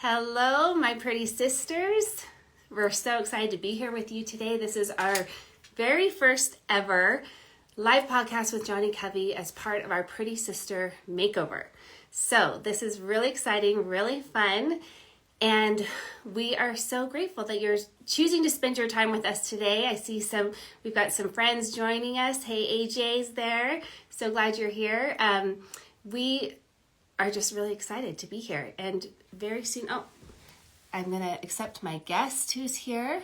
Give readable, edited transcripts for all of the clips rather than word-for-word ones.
Hello, my pretty sisters. We're so excited to be here with you today. This is our very first ever live podcast with Johnny Covey as part of our Pretty Sister Makeover. So this is really exciting, really fun, and we are so grateful that you're choosing to spend your time with us today. I see we've got some friends joining us. Hey, AJ's there. So glad you're here. We are just really excited to be here, and very soon, I'm going to accept my guest who's here.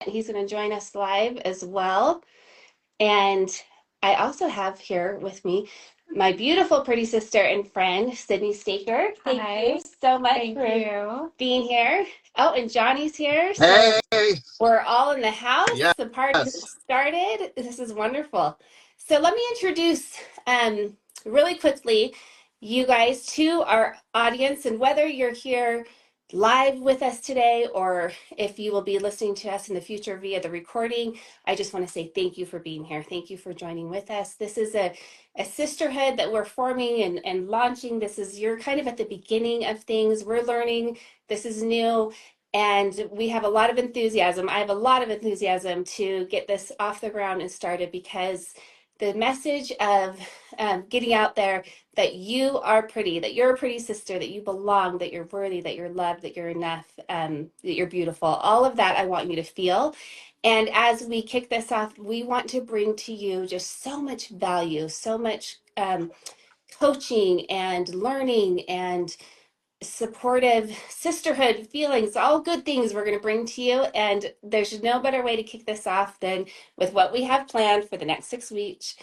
He's going to join us live as well. And I also have here with me my beautiful pretty sister and friend, Sydney Staker. Thank you so much for being here. Oh, and Johnny's here. So we're all in the house. Yes. The party started. This is wonderful. So let me introduce really quickly you guys to our audience, and whether you're here live with us today or if you will be listening to us in the future via the recording, I just want to say thank you for being here. Thank you for joining with us. This is a sisterhood that we're forming and launching. You're kind of at the beginning of things. We're learning. This is new. And we have a lot of enthusiasm. I have a lot of enthusiasm to get this off the ground and started, because the message of getting out there that you are pretty, that you're a pretty sister, that you belong, that you're worthy, that you're loved, that you're enough, that you're beautiful. All of that I want you to feel. And as we kick this off, we want to bring to you just so much value, so much coaching and learning and supportive sisterhood feelings, all good things we're going to bring to you. And there's no better way to kick this off than with what we have planned for the next 6 weeks,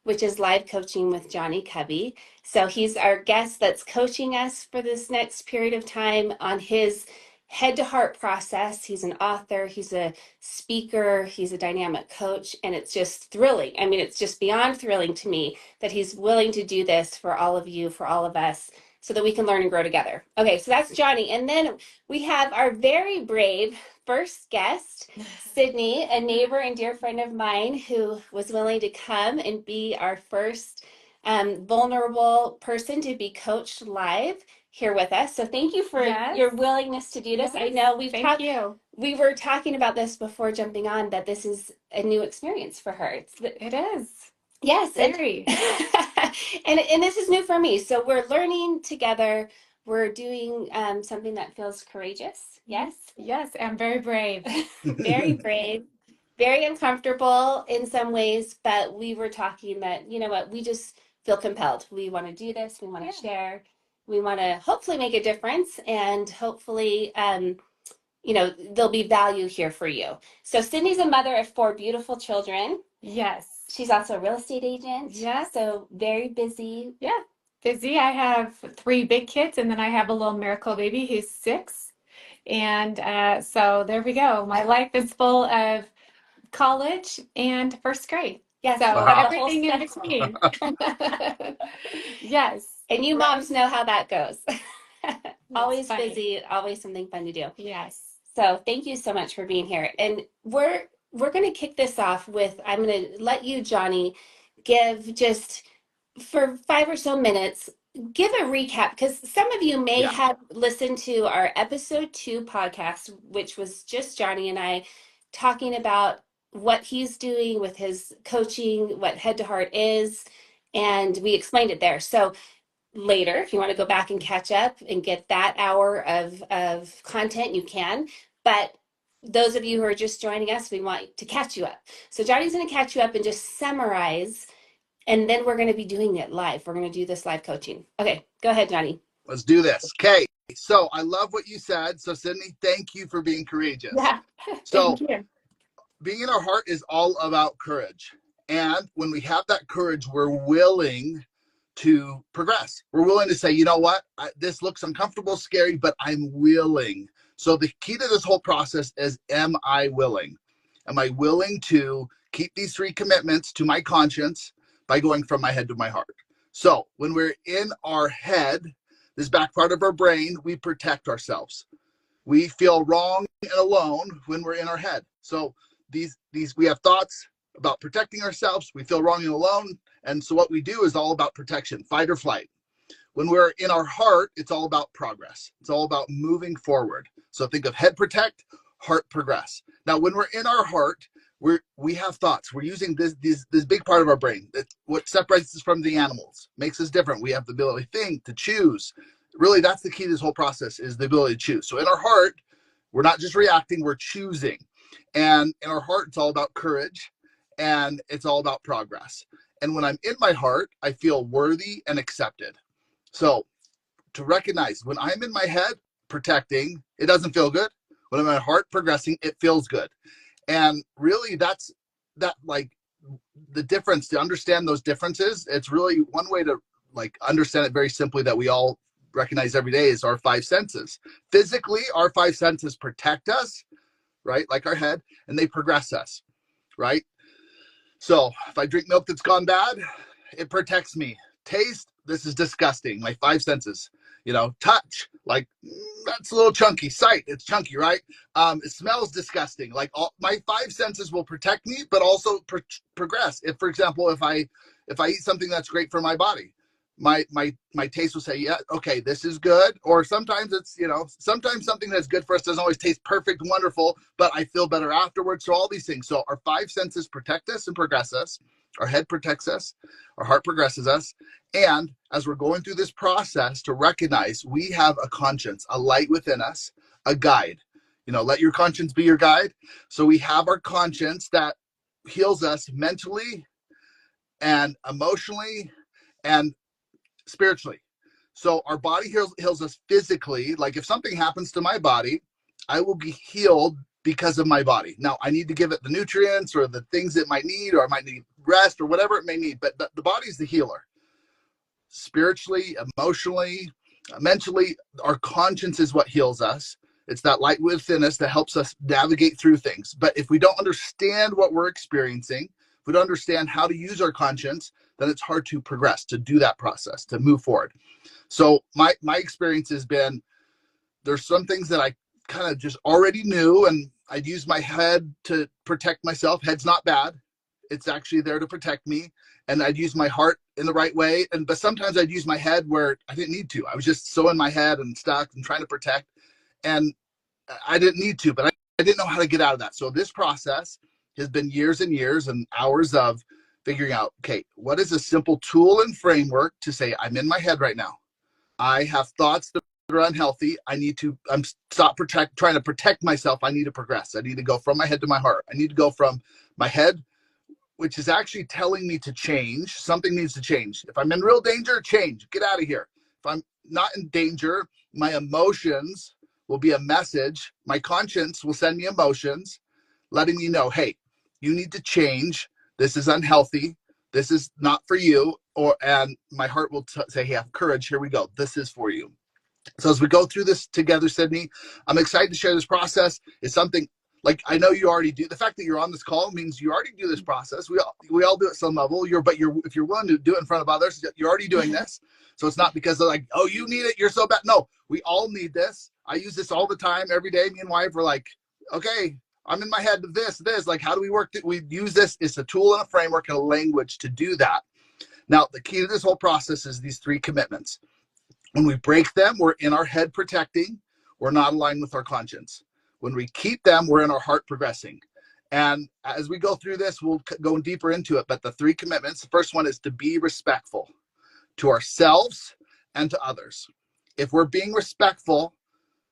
which is live coaching with Johnny Covey. So he's our guest that's coaching us for this next period of time on his head to heart process. He's an author, he's a speaker, he's a dynamic coach, and it's just thrilling. I mean, it's just beyond thrilling to me that he's willing to do this for all of you, for all of us, so that we can learn and grow together. Okay, so that's Johnny. And then we have our very brave first guest, Sydney, a neighbor and dear friend of mine who was willing to come and be our first vulnerable person to be coached live here with us. So thank you for your willingness to do this. I know we were talking about this before jumping on, that this is a new experience for her. It is. Yes. Very. And this is new for me. So we're learning together. We're doing something that feels courageous. Yes? Yes, and very brave. Very brave. Very uncomfortable in some ways, but we were talking that, you know what, we just feel compelled. We want to do this. We want to share. We want to hopefully make a difference, and hopefully, there'll be value here for you. So Sydney's a mother of 4 beautiful children. Yes. She's also a real estate agent. Yes. So very busy. Yeah, busy. I have 3 big kids, and then I have a little miracle baby who's 6. And so there we go. My life is full of college and first grade. Yes. So Wow. everything in between. Yes. And you moms know how that goes. Always funny. busy, always something fun to do. Yes. So thank you so much for being here. And we're going to kick this off with, I'm going to let you, Johnny, give just for 5 or so minutes, give a recap, because some of you may have listened to our episode 2 podcast, which was just Johnny and I talking about what he's doing with his coaching, what Head to Heart is, and we explained it there. So later, if you want to go back and catch up and get that hour of content, you can. But those of you who are just joining us, we want to catch you up. So Johnny's going to catch you up and just summarize, and then we're going to be doing it live. We're going to do this live coaching. Okay, go ahead, Johnny. Let's do this. Okay, so I love what you said. So Sydney, thank you for being courageous. Yeah, so thank you. Being in our heart is all about courage. And when we have that courage, we're willing to progress. We're willing to say, you know what, this looks uncomfortable, scary, but I'm willing. So the key to this whole process is, am I willing? Am I willing to keep these 3 commitments to my conscience by going from my head to my heart? So when we're in our head, this back part of our brain, we protect ourselves. We feel wrong and alone when we're in our head. So these we have thoughts, about protecting ourselves. We feel wrong and alone. And so what we do is all about protection, fight or flight. When we're in our heart, it's all about progress. It's all about moving forward. So think of head protect, heart progress. Now, when we're in our heart, we have thoughts. We're using this big part of our brain. That's what separates us from the animals, makes us different. We have the ability to think, to choose. Really, that's the key to this whole process, is the ability to choose. So in our heart, we're not just reacting, we're choosing. And in our heart, it's all about courage, and it's all about progress. And when I'm in my heart, I feel worthy and accepted. So to recognize, when I'm in my head protecting, it doesn't feel good. When I'm in my heart progressing, it feels good. And really that's like the difference. To understand those differences, it's really one way to like understand it very simply that we all recognize every day is our five senses. Physically, our five senses protect us, right? Like our head, and they progress us, right? So if I drink milk that's gone bad, it protects me. Taste, this is disgusting. My five senses, touch, like that's a little chunky. Sight, it's chunky, right? It smells disgusting. Like all my five senses will protect me, but also progress. If, for example, if I eat something that's great for my body, my taste will say, yeah, okay, this is good. Or sometimes it's, sometimes something that's good for us doesn't always taste perfect and wonderful, but I feel better afterwards. So all these things. So our five senses protect us and progress us. Our head protects us. Our heart progresses us. And as we're going through this process, to recognize we have a conscience, a light within us, a guide. Let your conscience be your guide. So we have our conscience that heals us mentally and emotionally and spiritually. So our body heals us physically. Like if something happens to my body, I will be healed because of my body. Now I need to give it the nutrients or the things it might need, or I might need rest or whatever it may need. But the body is the healer. Spiritually, emotionally, mentally, our conscience is what heals us. It's that light within us that helps us navigate through things. But if we don't understand what we're experiencing, if we don't understand how to use our conscience, then it's hard to progress, to do that process, to move forward. So my experience has been, there's some things that I kind of just already knew, and I'd use my head to protect myself. Head's not bad. It's actually there to protect me. And I'd use my heart in the right way. But sometimes I'd use my head where I didn't need to. I was just so in my head and stuck and trying to protect. And I didn't need to, but I didn't know how to get out of that. So this process has been years and years and hours of figuring out, okay, what is a simple tool and framework to say, I'm in my head right now. I have thoughts that are unhealthy. I'm trying to protect myself. I need to progress. I need to go from my head to my heart. I need to go from my head, which is actually telling me to change. Something needs to change. If I'm in real danger, change. Get out of here. If I'm not in danger, my emotions will be a message. My conscience will send me emotions letting me know, hey, you need to change. This is unhealthy. This is not for you. And my heart will say, hey, have courage. Here we go. This is for you. So as we go through this together, Sydney, I'm excited to share this process. It's something like I know you already do. The fact that you're on this call means you already do this process. We all do it at some level. If you're willing to do it in front of others, you're already doing this. So it's not because they're like, oh, you need it, you're so bad. No, we all need this. I use this all the time, every day. Me and wife are like, okay, I'm in my head. This. Like, how do we work? We use this. It's a tool and a framework and a language to do that. Now, the key to this whole process is these three commitments. When we break them, we're in our head protecting. We're not aligned with our conscience. When we keep them, we're in our heart progressing. And as we go through this, we'll go deeper into it. But the three commitments, the first one is to be respectful to ourselves and to others. If we're being respectful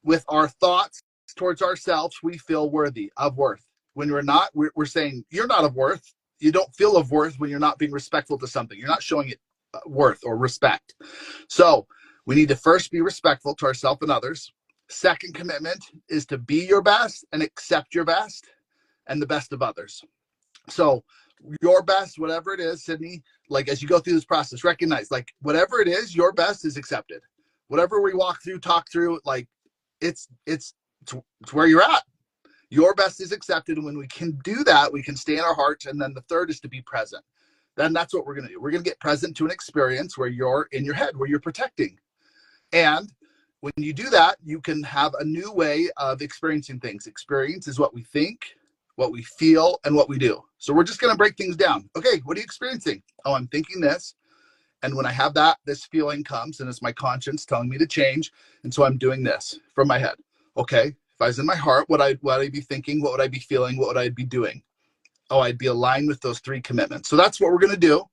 with our thoughts towards ourselves, we feel worthy of worth. When we're not, we're saying you're not of worth. You don't feel of worth when you're not being respectful to something. You're not showing it worth or respect. So we need to first be respectful to ourselves and others. Second commitment is to be your best and accept your best and the best of others. So your best, whatever it is, Sydney, like as you go through this process, recognize like whatever it is, your best is accepted. Whatever we walk through, talk through, like it's where you're at. Your best is accepted. And when we can do that, we can stay in our heart. And then the third is to be present. Then that's what we're going to do. We're going to get present to an experience where you're in your head, where you're protecting. And when you do that, you can have a new way of experiencing things. Experience is what we think, what we feel, and what we do. So we're just going to break things down. Okay, what are you experiencing? Oh, I'm thinking this. And when I have that, this feeling comes, and it's my conscience telling me to change. And so I'm doing this from my head. Okay, if I was in my heart, what would I be thinking? What would I be feeling? What would I be doing? Oh, I'd be aligned with those 3 commitments. So that's what we're going to do.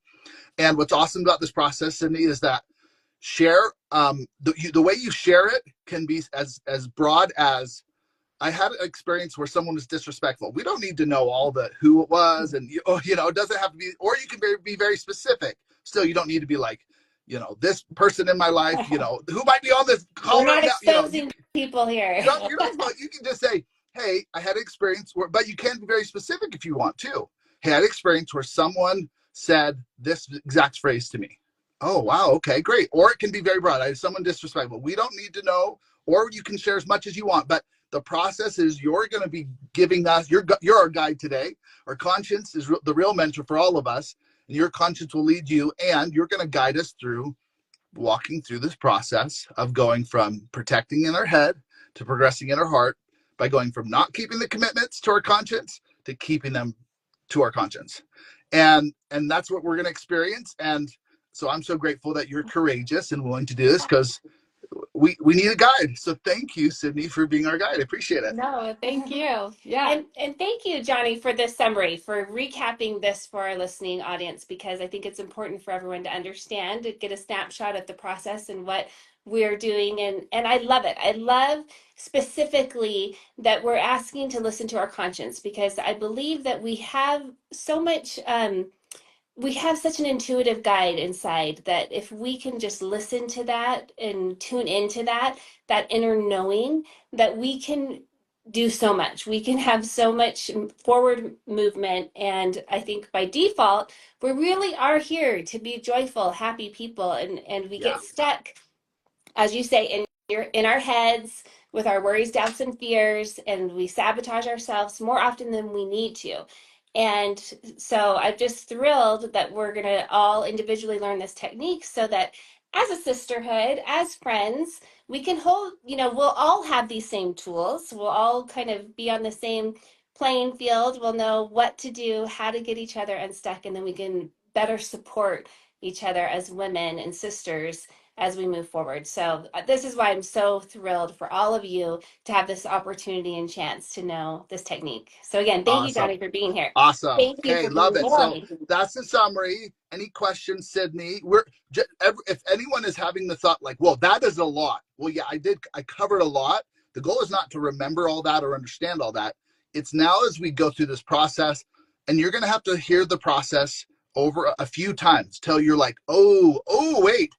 And what's awesome about this process, Sydney, is that share the way you share it can be as broad as, I had an experience where someone was disrespectful. We don't need to know all the who it was, and it doesn't have to be, or you can be very specific. Still, you don't need to be like, this person in my life, who might be on this call We're not right now. exposing people here. You can just say, hey, I had an experience where, but you can be very specific if you want to. Hey, I had an experience where someone said this exact phrase to me. Oh, wow. Okay, great. Or it can be very broad. I had someone disrespectful. We don't need to know, or you can share as much as you want, but the process is you're going to be giving us, you're our guide today. Our conscience is the real mentor for all of us, and your conscience will lead you, and you're going to guide us through walking through this process of going from protecting in our head to progressing in our heart, by going from not keeping the commitments to our conscience to keeping them to our conscience. And that's what we're going to experience. And so I'm so grateful that you're courageous and willing to do this, because we need a guide. So thank you, Sydney, for being our guide. I appreciate it. No, thank you. Yeah. And thank you, Johnny, for this summary, for recapping this for our listening audience, because I think it's important for everyone to understand, to get a snapshot of the process and what we're doing. And I love it. I love specifically that we're asking to listen to our conscience, because I believe that we have so much we have such an intuitive guide inside, that if we can just listen to that and tune into that inner knowing, that we can do so much. We can have so much forward movement. And I think by default, we really are here to be joyful, happy people. And we Yeah. get stuck, as you say, in our heads with our worries, doubts, and fears, and we sabotage ourselves more often than we need to. And so I'm just thrilled that we're going to all individually learn this technique, so that as a sisterhood, as friends, we can hold, we'll all have these same tools. We'll all kind of be on the same playing field. We'll know what to do, how to get each other unstuck, and then we can better support each other as women and sisters as we move forward. So this is why I'm so thrilled for all of you to have this opportunity and chance to know this technique. So again, thank you, Awesome. Johnny, for being here. Awesome. Thank you Okay, for being love it. So willing. that's the summary. Any questions, Sydney? If anyone is having the thought like, well, that is a lot. Well, yeah, I covered a lot. The goal is not to remember all that or understand all that. It's now, as we go through this process, and you're going to have to hear the process over a few times till you're like, oh, wait.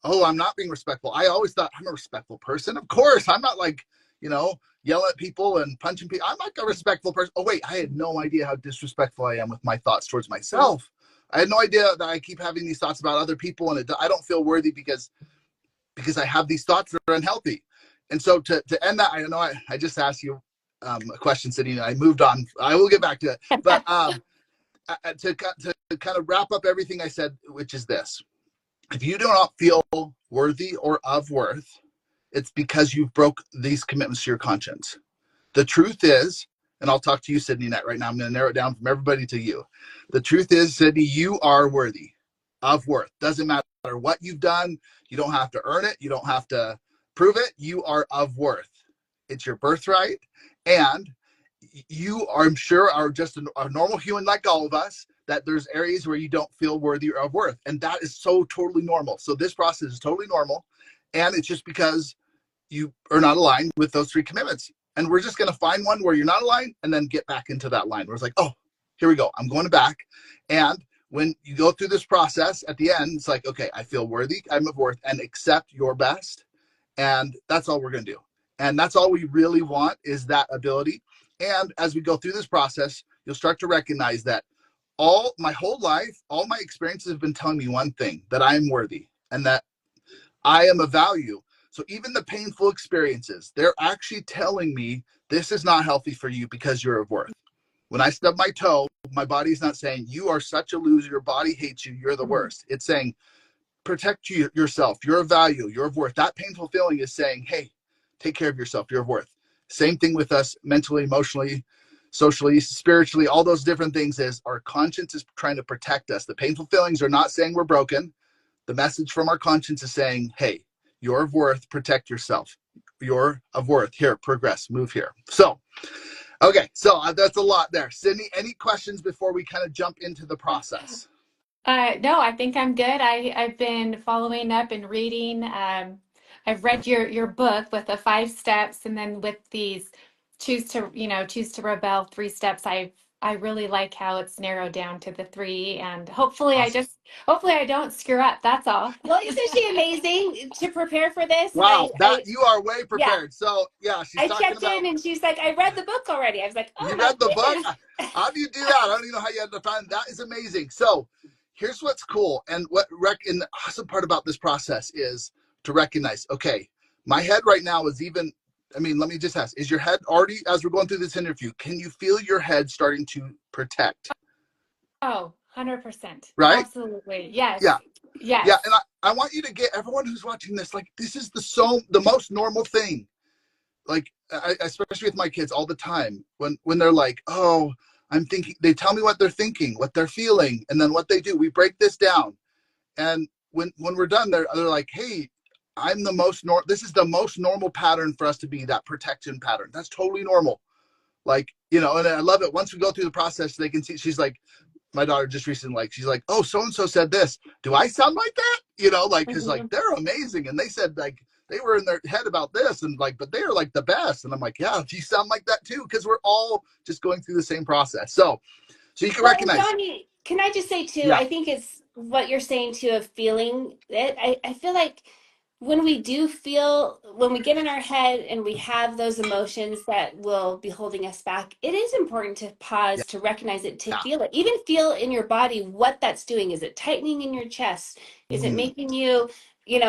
Oh, I'm not being respectful. I always thought I'm a respectful person. Of course, I'm not like, yell at people and punching people. I'm like a respectful person. Oh, wait, I had no idea how disrespectful I am with my thoughts towards myself. I had no idea that I keep having these thoughts about other people, and I don't feel worthy because I have these thoughts that are unhealthy. And so to end that, I know I just asked you a question, Sydney, and I moved on. I will get back to it. But to kind of wrap up everything I said, which is this. If you do not feel worthy or of worth, it's because you've broke these commitments to your conscience. The truth is, and I'll talk to you, Sydney, right now. I'm going to narrow it down from everybody to you. The truth is, Sydney, you are worthy of worth. Doesn't matter what you've done. You don't have to earn it. You don't have to prove it. You are of worth. It's your birthright. And you, I'm sure, are just a normal human like all of us, that there's areas where you don't feel worthy or of worth. And that is so totally normal. So this process is totally normal. And it's just because you are not aligned with those 3 commitments. And we're just going to find one where you're not aligned and then get back into that line where it's like, oh, here we go. I'm going back. And when you go through this process at the end, it's like, okay, I feel worthy. I'm of worth, and accept your best. And that's all we're going to do. And that's all we really want, is that ability. And as we go through this process, you'll start to recognize that my whole life, all my experiences have been telling me one thing, that I am worthy and that I am of value. So even the painful experiences, they're actually telling me this is not healthy for you because you're of worth. When I stub my toe, my body's not saying you are such a loser, your body hates you, you're the worst. It's saying protect yourself, you're of value, you're of worth. That painful feeling is saying, hey, take care of yourself, you're of worth. Same thing with us mentally, emotionally, socially, spiritually, all those different things, is our conscience is trying to protect us. The painful feelings are not saying we're broken. The message from our conscience is saying, hey, you're of worth, protect yourself. You're of worth. Here, progress, move here. So, okay, so that's a lot there. Sydney, any questions before we kind of jump into the process? No, I think I'm good. I've been following up and reading. I've read your book with the 5 steps, and then with these choose to rebel 3 steps. I really like how it's narrowed down to the 3, and Awesome. hopefully I don't screw up. That's all. Well, isn't she amazing to prepare for this? Wow, that you are way Yeah, prepared. So yeah, she's I talking checked about, in and she's like, I read the book already. I was like, oh you my read the book? goodness. How do you do that? I don't even know how you had the time. That is amazing. So here's what's cool. And and the awesome part about this process is to recognize, okay, my head right now is even, I mean, let me just ask, is your head already, as we're going through this interview, can you feel your head starting to protect? Oh, 100%. Right? Absolutely. Yes. Yeah. Yes. Yeah. And I want you to get everyone who's watching this, like, this is the most normal thing. Like, especially with my kids all the time, when they're like, oh, I'm thinking, they tell me what they're thinking, what they're feeling, and then what they do, we break this down. And when we're done, they're like, hey, this is the most normal pattern for us to be, that protection pattern. That's totally normal. Like, and I love it. Once we go through the process, they can see, she's like, my daughter just recently, like, she's like, oh, so-and-so said this. Do I sound like that? Like, cause like, Mhm. they're amazing. And they said, like, they were in their head about this, and like, but they are like the best. And I'm like, yeah, you sound like that too. Cause we're all just going through the same process. So you can Well, and recognize. Johnny, can I just say too, Yeah. I think it's what you're saying too of feeling it. I feel like when we do feel, when we get in our head and we have those emotions that will be holding us back, it is important to Yeah. pause, to recognize it, to Yeah. feel it. Even feel in your body what that's doing. Is it tightening in your chest? Is it Mm, making you,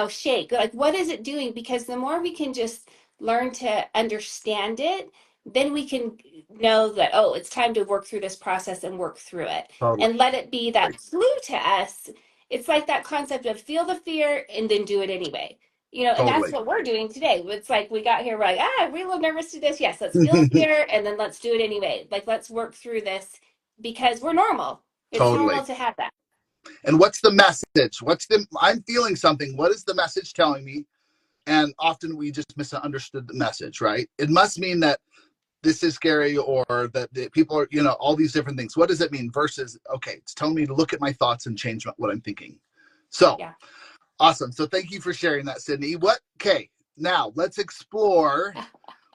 shake? Like, what is it doing? Because the more we can just learn to understand it, then we can know that, oh, it's time to work through this process and work through it totally. and let it be that clue to us. It's like that concept of feel the fear and then do it anyway. And that's Totally. what we're doing today. It's like we got here, we're like, we're a little nervous to this. Yes, let's feel the fear and then let's do it anyway. Like, let's work through this because we're normal. It's normal Totally. to have that. And what's the message? I'm feeling something. What is the message telling me? And often we just misunderstood the message, right? It must mean that this is scary, or that people are, all these different things. What does it mean versus, okay, it's telling me to look at my thoughts and change what I'm thinking. So Yeah. awesome. So thank you for sharing that, Sydney. Okay, now let's explore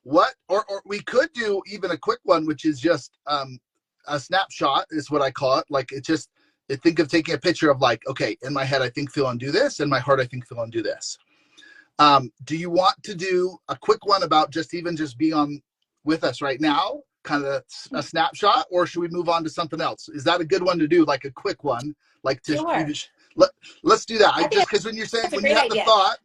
or we could do even a quick one, which is just a snapshot is what I call it. Like, think of taking a picture of, like, okay, in my head, I think, feel, and do this. In my heart, I think, feel, and do this. Do you want to do a quick one about just be on with us right now, kind of a snapshot, or should we move on to something else? Is that a good one to do, like a quick one, like to Sure. even let's do that. I think Because when you're saying, that's a when you great have the idea. thought,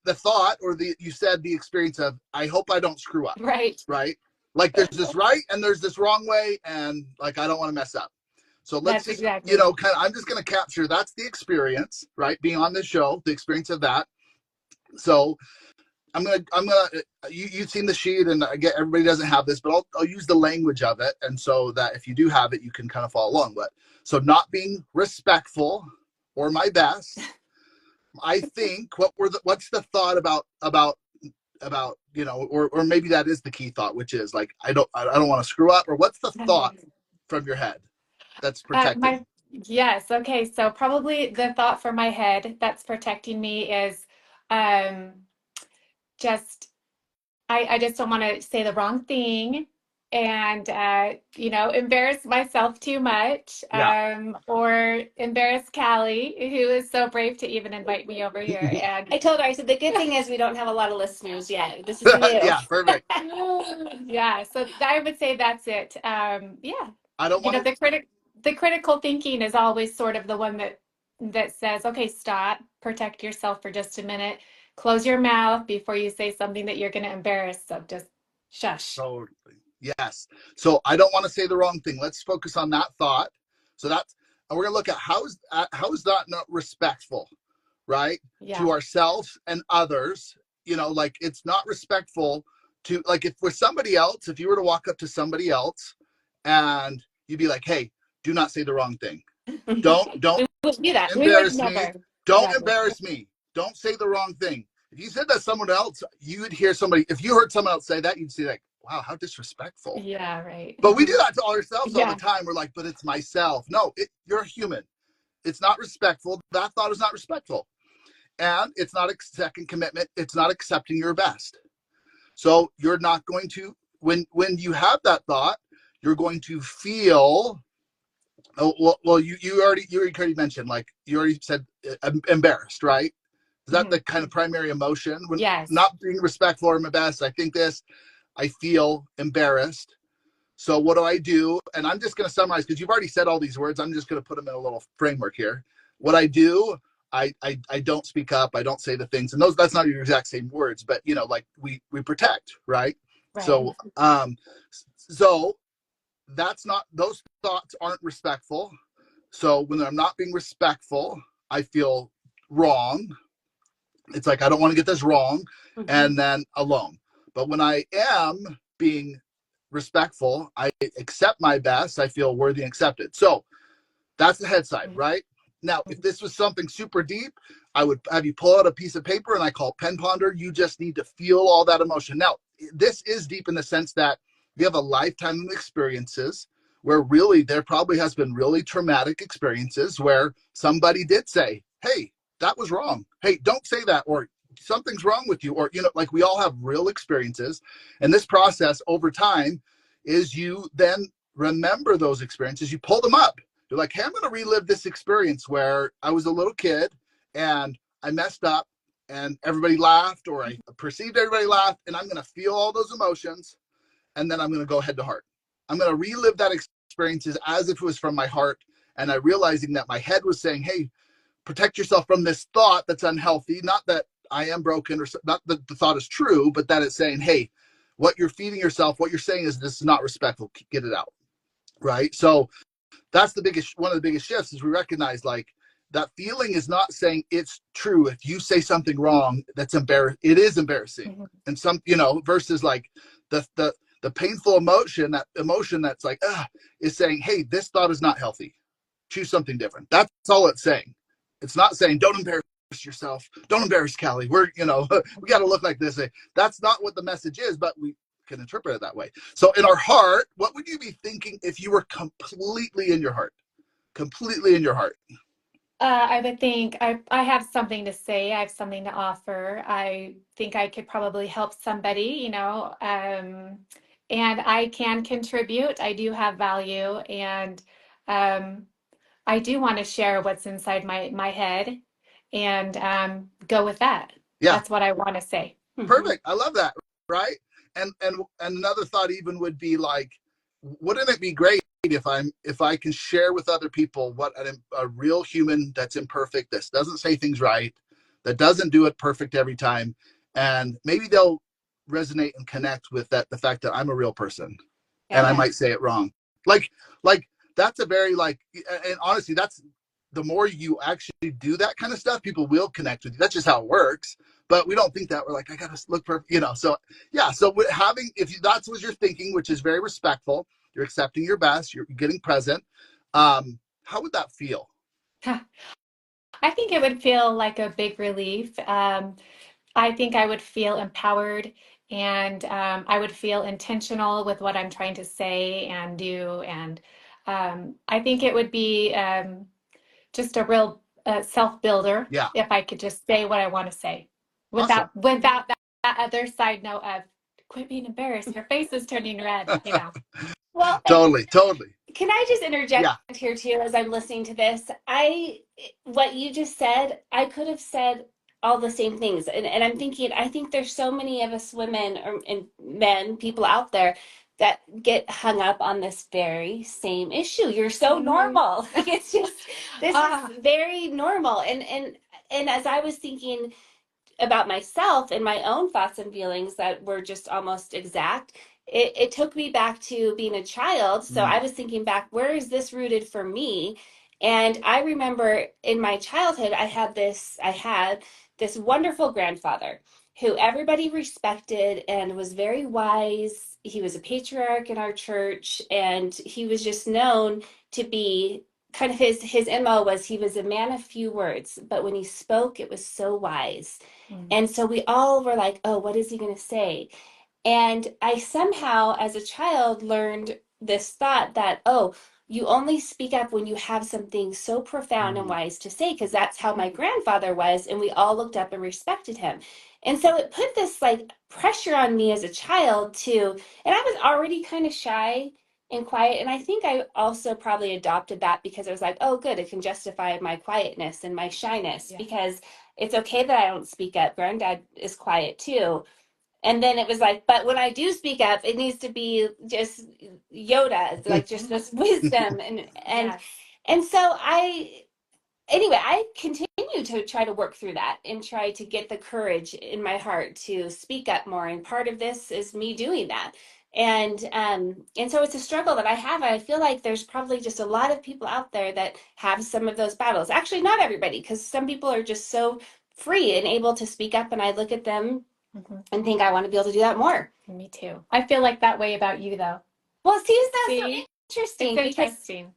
the thought, or you said the experience of, I hope I don't screw up, Right. right? Like, there's this right and there's this wrong way, and like, I don't want to mess up. So let's That's just, exactly. I'm just going to capture, that's the experience, right? Being on this show, the experience of that. So you've seen the sheet, and I get everybody doesn't have this, but I'll use the language of it. And so that if you do have it, you can kind of follow along. But so, not being respectful or my best, I think, what's the thought about, or maybe that is the key thought, which is like, I don't want to screw up, or what's the thought from your head that's protecting? Yes. Okay. So probably the thought for my head that's protecting me is, um, just I just don't want to say the wrong thing and embarrass myself too much, Yeah. or embarrass Callie, who is so brave to even invite me over here. I And told her, I said, the good thing is we don't have a lot of listeners yet. This is new. Yeah, perfect. yeah, so I would say that's it. Yeah, I don't want to. the critical thinking is always sort of the one that says, okay, stop, protect yourself for just a minute, close your mouth before you say something that you're going to embarrass. So just shush. Totally. Yes. So I don't want to say the wrong thing. Let's focus on that thought. So and we're gonna look at how is that not respectful, right? Yeah. To ourselves and others. Like, it's not respectful to, like, if with somebody else, if you were to walk up to somebody else and you'd be like, hey, do not say the wrong thing. Don't We would do that. We would embarrass me. never. Don't Never. embarrass me. Don't say the wrong thing. If you said that to someone else, you would hear somebody, if you heard someone else say that, you'd say like, wow, how disrespectful. Yeah, right. But we do that to ourselves all the Yeah. time. We're like, but it's myself. No, you're a human. It's not respectful. That thought is not respectful. And it's not a second commitment. It's not accepting your best. So you're not going to, when you have that thought, you're going to feel, you already mentioned, like you already said, embarrassed, right? Is that the kind of primary emotion? When Yes. not being respectful or my best, I think this, I feel embarrassed. So what do I do? And I'm just going to summarize because you've already said all these words. I'm just going to put them in a little framework here. What I do, I don't speak up. I don't say the things, and that's not your exact same words, but like we protect, right? Right. So that's not, those thoughts aren't respectful. So when I'm not being respectful, I feel wrong. It's like I don't want to get this wrong, and then alone. But when I am being respectful, I accept my best, I feel worthy and accepted. So that's the head side, right? Now, if this was something super deep, I would have you pull out a piece of paper and I call it pen ponder. You just need to feel all that emotion. Now, this is deep in the sense that we have a lifetime of experiences where really there probably has been really traumatic experiences where somebody did say, hey, that was wrong. Hey, don't say that, or something's wrong with you, or like we all have real experiences. And this process over time is you then remember those experiences, you pull them up. You're like, hey, I'm going to relive this experience where I was a little kid and I messed up and everybody laughed, or I perceived everybody laughed, and I'm going to feel all those emotions, and then I'm going to go head to heart. I'm going to relive that experience as if it was from my heart, and I'm realizing that my head was saying, hey, protect yourself from this thought that's unhealthy. Not that I am broken, or not that the thought is true, but that it's saying, hey, what you're feeding yourself, what you're saying is this is not respectful. Get it out, right? So that's one of the biggest shifts is we recognize like that feeling is not saying it's true. If you say something wrong, that's embarrassing. It is embarrassing. And versus like the painful emotion, that emotion that's like, is saying, hey, this thought is not healthy. Choose something different. That's all it's saying. It's not saying don't embarrass yourself. Don't embarrass Callie. We're, we got to look like this. That's not what the message is, but we can interpret it that way. So in our heart, what would you be thinking if you were completely in your heart? Completely in your heart. I would think I have something to say. I have something to offer. I think I could probably help somebody, and I can contribute. I do have value, and I do want to share what's inside my head and go with that. Yeah. That's what I want to say. Perfect. I love that. Right. And another thought even would be like, wouldn't it be great if I can share with other people what a real human that's imperfect, that doesn't say things right, that doesn't do it perfect every time, and maybe they'll resonate and connect with the fact that I'm a real person, and I might say it wrong. Like that's a very and honestly, that's the more you actually do that kind of stuff, people will connect with you. That's just how it works. But we don't think that. We're like, I gotta look perfect, So yeah. So that's what you're thinking, which is very respectful. You're accepting your best. You're getting present. How would that feel? I think it would feel like a big relief. I think I would feel empowered, and I would feel intentional with what I'm trying to say and do. And I think it would be just a real self-builder if I could just say what I want to say without that other side note of quit being embarrassed. Your face is turning red, Well, totally. Can I just interject here too as I'm listening to this? What you just said, I could have said all the same things. And I'm thinking, I think there's so many of us women and men, people out there that get hung up on this very same issue. You're so normal. Like it's just, this is very normal. And as I was thinking about myself and my own thoughts and feelings that were just almost exact, it took me back to being a child. So I was thinking back, where is this rooted for me? And I remember in my childhood, I had this wonderful grandfather who everybody respected and was very wise. He was a patriarch in our church, and he was just known to be kind of his MO was he was a man of few words, but when he spoke, it was so wise. And so we all were like, oh, what is he going to say? And I somehow, as a child, learned this thought that, oh, you only speak up when you have something so profound and wise to say, because that's how my grandfather was. And we all looked up and respected him. And so it put this like pressure on me as a child to, and I was already kind of shy and quiet. And I think I also probably adopted that because I was like, oh, good, it can justify my quietness and my shyness because it's okay that I don't speak up. Granddad is quiet too. And then it was like, but when I do speak up, it needs to be just Yoda, like just this wisdom. And so I continue to try to work through that and try to get the courage in my heart to speak up more. And part of this is me doing that. And so it's a struggle that I have. I feel like there's probably just a lot of people out there that have some of those battles. Actually, not everybody, because some people are just so free and able to speak up, and I look at them and think I want to be able to do that more. Me too. I feel like that way about you, though. Well, see, that's so interesting. It's interesting.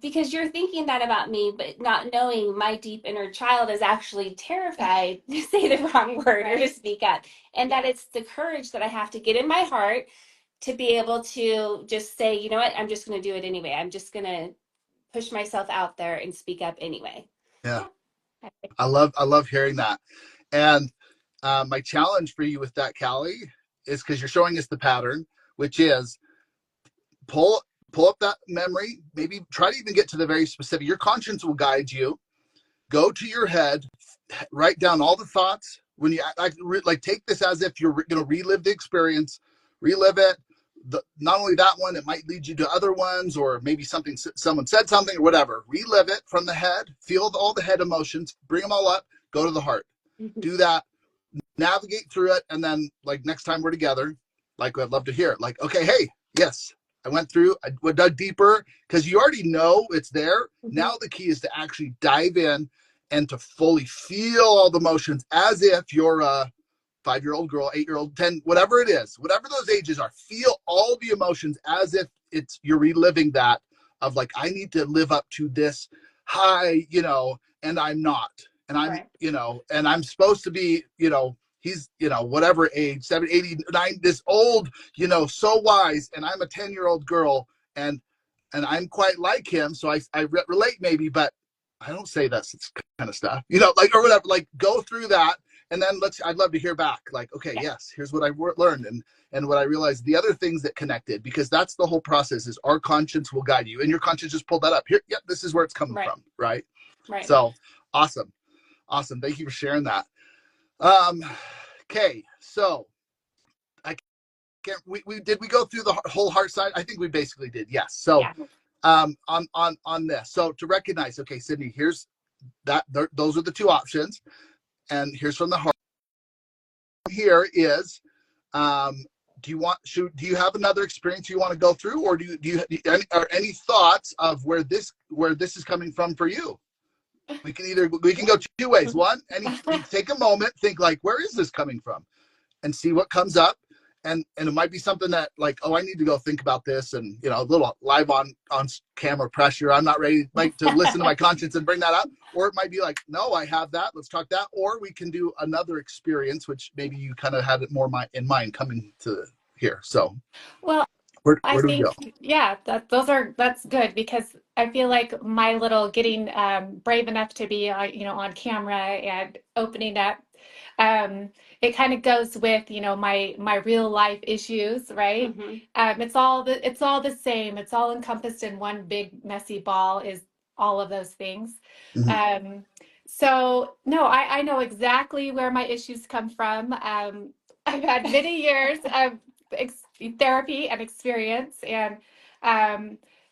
Because you're thinking that about me, but not knowing my deep inner child is actually terrified to say the wrong word or to speak up. And that it's the courage that I have to get in my heart to be able to just say, you know what, I'm just going to do it anyway. I'm just going to push myself out there and speak up anyway. Yeah. I love hearing that. And my challenge for you with that, Callie, is because you're showing us the pattern, which is pull up that memory, maybe try to even get to the very specific. Your conscience will guide you. Go to your head, write down all the thoughts. When you like take this as if you're going to relive the experience, relive it. Not only that one, it might lead you to other ones, or maybe someone said something or whatever. Relive it from the head, feel all the head emotions, bring them all up, go to the heart. Do that, navigate through it, and then like next time we're together, like I'd love to hear it. Like, okay, hey, yes, I went through, I dug deeper, because you already know it's there. Now the key is to actually dive in and to fully feel all the emotions as if you're a 5-year-old girl, 8-year-old, 10, whatever it is, whatever those ages are. Feel all the emotions as if you're reliving that of like, I need to live up to this high, and I'm not. And I'm, and I'm supposed to be, he's, whatever age, 70, 89, this old, so wise. And I'm a 10-year-old girl, and I'm quite like him. So I relate maybe, but I don't say that kind of stuff, like, or whatever, like go through that. And then I'd love to hear back, like, okay, yes, here's what I learned. And what I realized, the other things that connected, because that's the whole process, is our conscience will guide you, and your conscience just pulled that up here. Yep. This is where it's coming from. Right. So awesome. Thank you for sharing that. Okay. So I can't, did we go through the whole heart side? I think we basically did. Yes. So, on this, so to recognize, okay, Sydney, here's that, those are the two options. And here's from the heart. Here is, do you have another experience you want to go through, or do you any thoughts of where this is coming from for you? We can go two ways. One, you take a moment, think like, where is this coming from, and see what comes up. And it might be something that like, oh, I need to go think about this, and a little live on camera pressure. I'm not ready like to listen to my conscience and bring that up. Or it might be like, no, I have that. Let's talk that. Or we can do another experience, which maybe you kind of had it more in mind coming to here. So, well, where I do we go? think, that's good, because I feel like my little getting brave enough to be, on camera and opening up, it kind of goes with, my real life issues, right? It's all the same. It's all encompassed in one big messy ball, is all of those things. So no, I know exactly where my issues come from. I've had many years of therapy and experience, and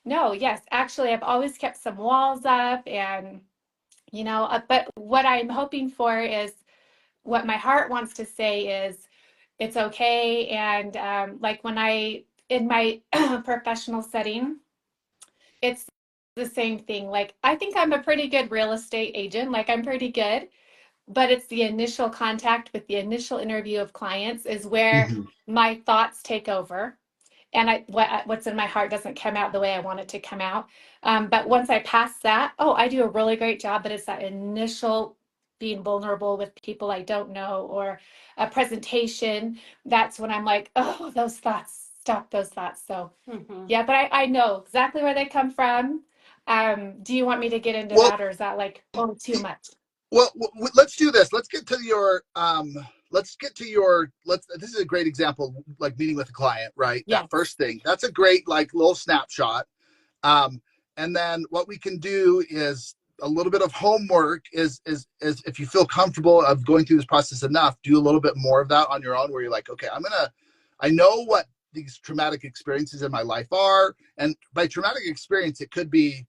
no, yes, actually, I've always kept some walls up, and but what I'm hoping for is, what my heart wants to say is, it's okay. And like when in my professional setting, it's the same thing. Like, I think I'm a pretty good real estate agent. Like, I'm pretty good. but it's the initial contact with the initial interview of clients is where Mhm. my thoughts take over, and what's in my heart doesn't come out the way I want it to come out. But once I pass that, oh, I do a really great job. But it's that initial being vulnerable with people I don't know or a presentation. That's when I'm like, oh, those thoughts, stop those thoughts. So Mhm. yeah, but I know exactly where they come from. Do you want me to get into Well, that, or is that like, oh, too much? well, let's do this. Let's get to your this is a great example, like meeting with a client, right? That Yes. first thing. That's a great like little snapshot. Um, and then what we can do is a little bit of homework is if you feel comfortable of going through this process enough, do a little bit more of that on your own where you're like, okay, I know what these traumatic experiences in my life are. And by traumatic experience, it could be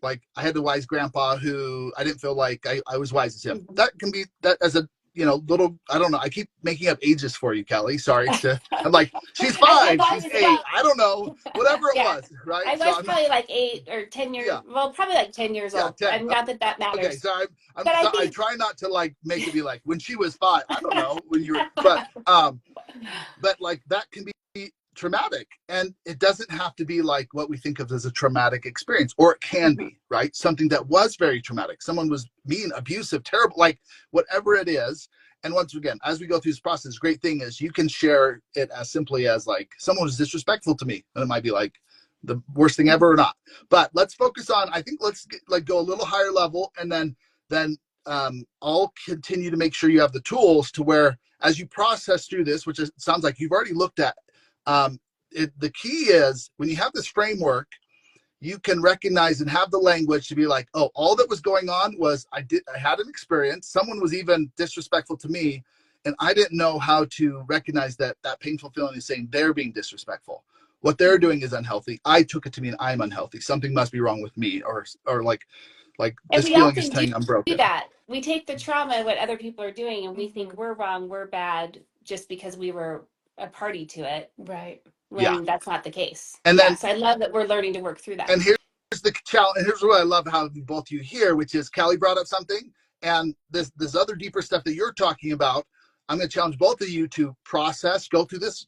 like I had the wise grandpa who I didn't feel like I was wise as him. Mhm. That can be that as a little, I don't know. I keep making up ages for you, Callie. Sorry to I'm like, she's As 5, long she's as 8, about I don't know, whatever it yeah. was, right? I So was I'm not, probably like 8 or 10 years, yeah, well, probably like 10 years yeah, old. 10. And not that that Okay, matters, so I'm but I so I think try not to like make it be like when she was 5. I don't know when you were, but like that can be traumatic, and it doesn't have to be like what we think of as a traumatic experience, or it can Mhm. be, right? Something that was very traumatic, someone was mean, abusive, terrible, like whatever it is. And once again, as we go through this process, great thing is you can share it as simply as like someone was disrespectful to me, and it might be like the worst thing ever or not. But let's focus on, I think let's like go a little higher level, and then I'll continue to make sure you have the tools to where as you process through this, which sounds like you've already looked at, the key is when you have this framework, you can recognize and have the language to be like, oh, all that was going on was I had an experience. Someone was even disrespectful to me, and I didn't know how to recognize that painful feeling is saying they're being disrespectful. What they're Mhm. doing is unhealthy. I took it to mean I'm unhealthy. Something must be wrong with me, or like and this we feeling is often do telling I'm broken. that. We take the trauma, what other people are doing, and we think Mhm. we're wrong, we're bad, just because we were a party to it, Right. Yeah, when that's not the case. and Yeah, then so I love that we're learning to work through that. and here's the challenge. And here's what I love how both you here, which is Callie brought up something, and this other deeper stuff that you're talking about. I'm going to challenge both of you to process, go through this,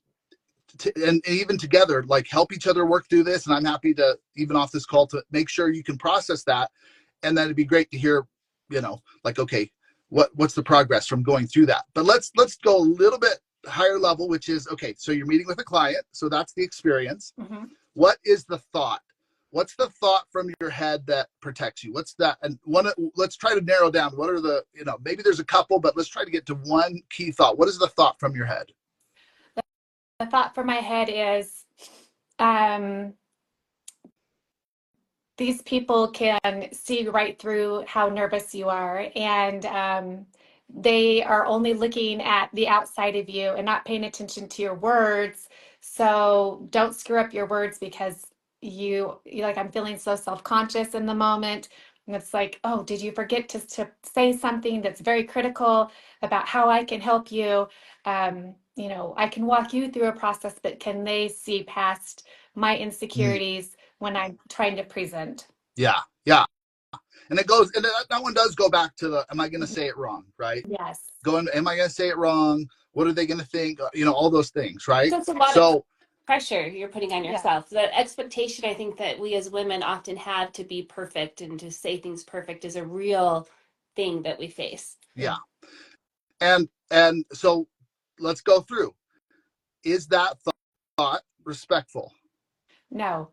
and even together, like help each other work through this. And I'm happy to even off this call to make sure you can process that, and then it'd be great to hear, like okay, what's the progress from going through that. But let's go a little bit higher level, which is okay. So you're meeting with a client, so that's the experience. Hmm. What is the thought? What's the thought from your head that protects you? What's that? And let's try to narrow down. What are the, maybe there's a couple, but let's try to get to one key thought. What is the thought from your head? The thought for my head is, um, these people can see right through how nervous you are, and they are only looking at the outside of you and not paying attention to your words. So don't screw up your words because you like, I'm feeling so self-conscious in the moment. And it's like, oh, did you forget to say something that's very critical about how I can help you? I can walk you through a process, but can they see past my Mm, insecurities when I'm trying to present? yeah, yeah. And it goes, and that one does go back to the, am I going to Mhm. say it wrong? Right. Yes. Going, am I going to say it wrong? What are they going to think? All those things. Right. So it's a lot of So pressure you're putting on Yeah. yourself. The expectation I think that we as women often have to be perfect and to say things perfect is a real thing that we face. yeah. And so let's go through. Is that thought respectful? No,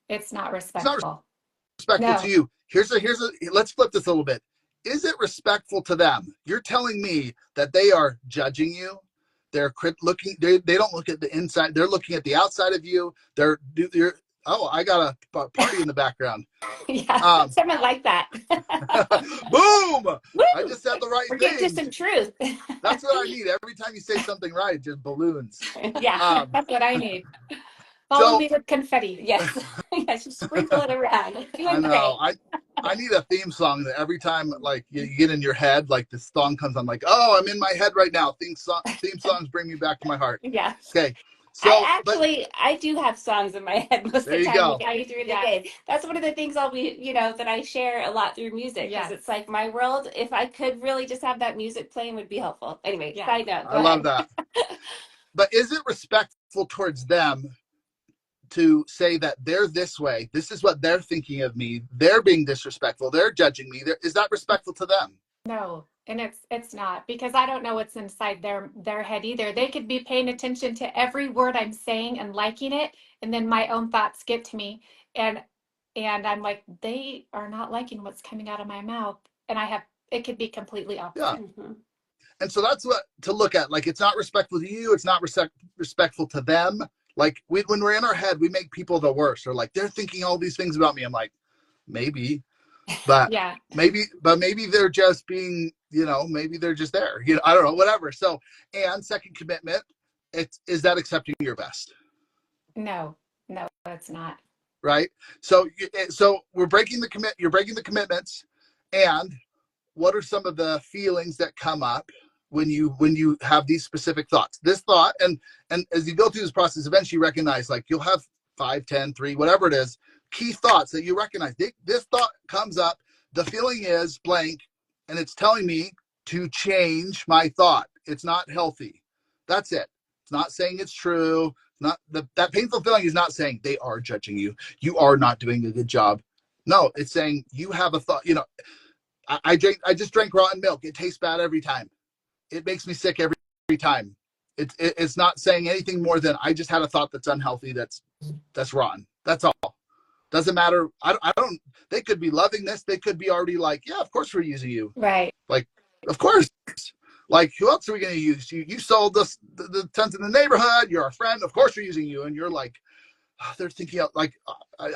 it's not It's not respectful. respectful to No. you. Here's a let's flip this a little bit. Is it respectful to them? You're telling me that they are judging you. They're looking. They don't look at the inside. They're looking at the outside of you. You're. Oh, I got a party in the background. Yeah, Um, someone like that. boom! I Woo! just said the right We're getting to things. some truth. That's what I need. Every time you say something right, it just balloons. Yeah, Um, That's what I need. Follow so me with confetti. yes. Yes, just sprinkle it around. I Doing know. great. I need a theme song that every time like you get in your head, like this song comes on, like, oh, I'm in my head right now. Theme songs bring me back to my heart. Yeah. Okay. But I do have songs in my head most of there the you time go. when through the day. That's one of the things I'll be, that I share a lot through music because Yes. it's like my world. If I could really just have that music playing would be helpful. Anyway, Yeah. side note, I go love ahead. that. But is it respectful towards them to say that they're this way? This is what they're thinking of me. They're being disrespectful. They're judging me. Is that respectful to them? No, and it's not because I don't know what's inside their head either. They could be paying attention to every word I'm saying and liking it, and then my own thoughts get to me, and I'm like, they are not liking what's coming out of my mouth, and it could be completely Yeah. opposite. Mm-hmm. And so that's what to look at. Like, it's not respectful to you. It's not respectful to them. Like, when we're in our head, we make people the worst. Or like, they're thinking all these things about me. I'm like, maybe, but Yeah. maybe they're just being, maybe they're just there. I don't know, whatever. So, and second commitment, is that accepting your best, No, it's not. right? So, you're breaking the commitments, and what are some of the feelings that come up when you have these specific thoughts? This thought, and as you go through this process, eventually you recognize, like, you'll have 5, 10, 3, whatever it is, key thoughts that you recognize. This thought comes up, the feeling is blank, and it's telling me to change my thought. It's not healthy. That's it. It's not saying it's true. Not that painful feeling is not saying they are judging you. You are not doing a good job. No, it's saying you have a thought. I just drank rotten milk. It tastes bad every time. It makes me sick every time. It's not saying anything more than I just had a thought that's unhealthy. That's rotten. That's all. Doesn't matter. I don't. They could be loving this. They could be already like, yeah, of course we're using you. Right. Like, of course. Like, who else are we going to use? You sold us the tents in the neighborhood. You're our friend. Of course we're using you. And you're like, they're thinking out, like,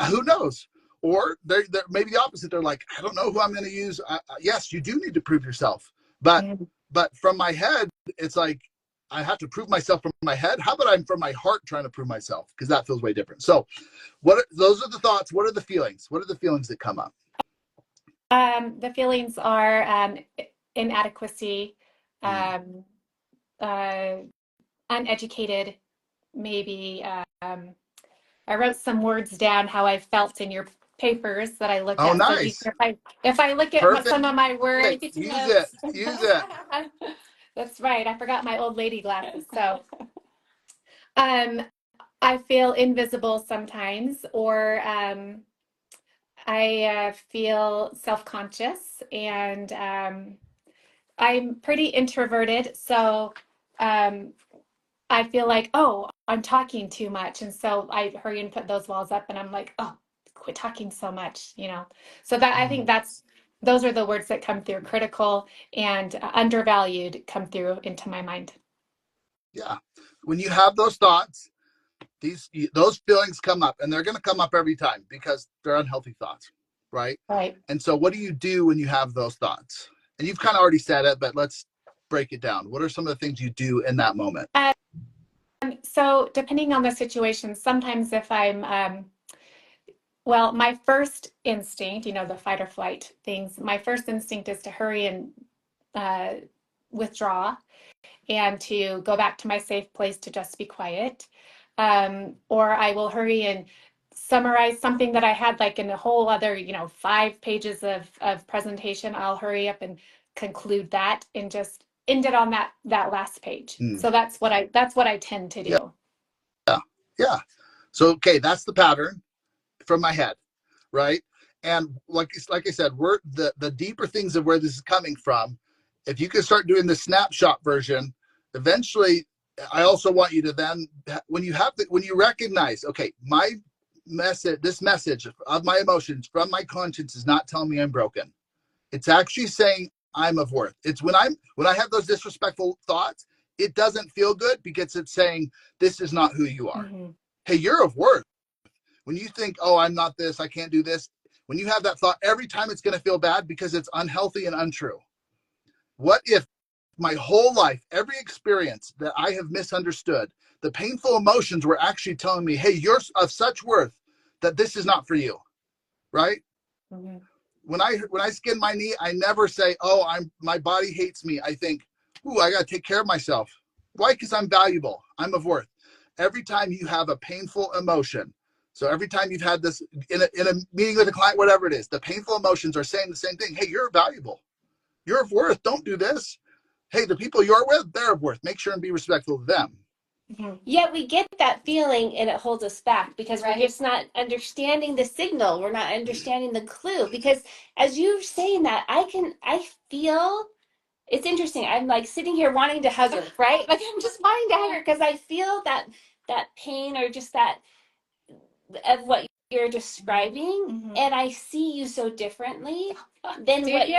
who knows? Or they're maybe the opposite. They're like, I don't know who I'm going to use. Yes, you do need to prove yourself, but Mhm. from my head, it's like I have to prove myself from my head. How about I'm from my heart trying to prove myself? Because that feels way different. So, those are the thoughts. What are the feelings? What are the feelings that come up? The feelings are inadequacy, Mm. um, uh, uneducated, maybe. I wrote some words down how I felt in your papers that I looked Oh, at. So nice. if I look at Perfect. some of my words, Use it. Use it. that's right. I forgot my old lady glasses. So um, I feel invisible sometimes, or I feel self-conscious, and I'm pretty introverted. So um, I feel like, oh, I'm talking too much. And so I hurry and put those walls up, and I'm like, oh, quit talking so much. So that I think those are the words that come through. Critical and undervalued come through into my mind. Yeah. When you have those thoughts, those feelings come up, and they're going to come up every time because they're unhealthy thoughts, right? Right. And so what do you do when you have those thoughts? And you've kind of already said it, but let's break it down. What are some of the things you do in that moment? So depending on the situation, sometimes if well, my first instinct, the fight or flight things, my first instinct is to hurry and uh, withdraw and to go back to my safe place to just be quiet. Or I will hurry and summarize something that I had like in a whole other, 5 pages of presentation. I'll hurry up and conclude that and just end it on that last page. Mm. So that's what I tend to Yeah. do. Yeah. So, okay, that's the pattern from my head, right? And like I said, we're the deeper things of where this is coming from. If you can start doing the snapshot version, eventually, I also want you to then, when you recognize, okay, this message of my emotions from my conscience is not telling me I'm broken. It's actually saying I'm of worth. It's when I have those disrespectful thoughts, it doesn't feel good because it's saying this is not who you are. Mhm. Hey, you're of worth. When you think, oh, I'm not this, I can't do this, when you have that thought, every time it's going to feel bad because it's unhealthy and untrue. What if my whole life, every experience that I have misunderstood, the painful emotions were actually telling me, hey, you're of such worth that this is not for you, right? Mhm. When I skin my knee, I never say, oh, my body hates me. I think, ooh, I got to take care of myself. Why? Because I'm valuable. I'm of worth. every time you have a painful emotion, so every time you've had this in a meeting with a client, whatever it is, the painful emotions are saying the same thing. Hey, you're valuable. You're of worth. Don't do this. Hey, the people you're with, they're of worth. Make sure and be respectful of them. Yet we get that feeling and it holds us back because we're just not understanding the signal. We're not understanding the clue. Because as you're saying that, I feel it's interesting. I'm like sitting here wanting to hug her, right? Like I'm just wanting to hug her because I feel that pain or just that of what you're describing, and I see you so differently than what